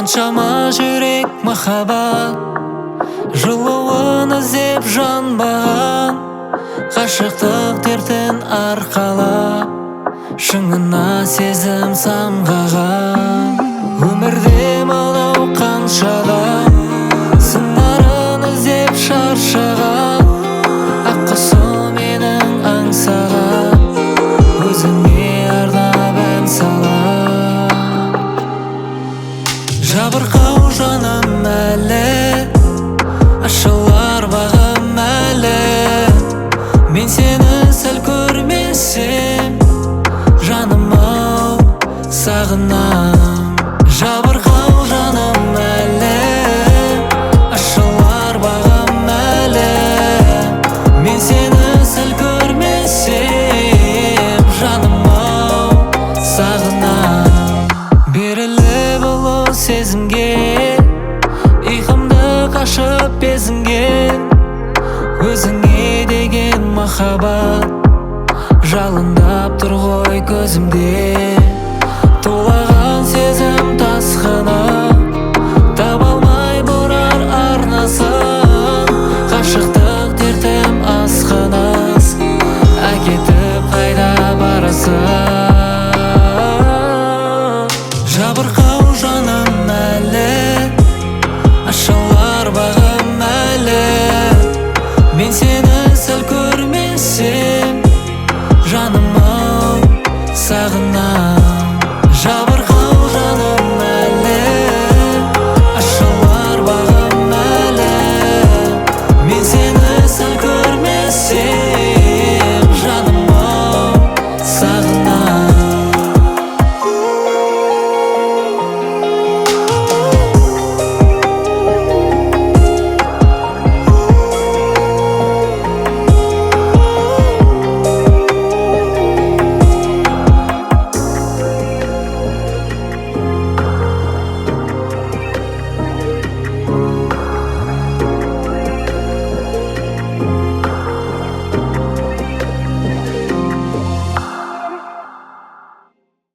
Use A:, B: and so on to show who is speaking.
A: қаншама жүрек махаббат жылуын іздеп жанбаған, ғашықтық дертін арқалап шыңына сезім самғаған. Өмірде мынау қаншаған сыңарын іздеп шаршаған, ақ құсым менің аңсаған, өзіңе арнап ән салам. Жабырқау жаным әлі, ашылар бағым әлі, мен сені сәл көрмесем жаным-ау сағынам. Жабырқау жаным әлі, ашылар бағым әлі, мен сені сәл көрмесем жаным-ау сағынам. Беріліп ұлы сезімге, ұйқымды қашып безінген, өзіңе деген махаббат жалындап тұр ғой көзімде.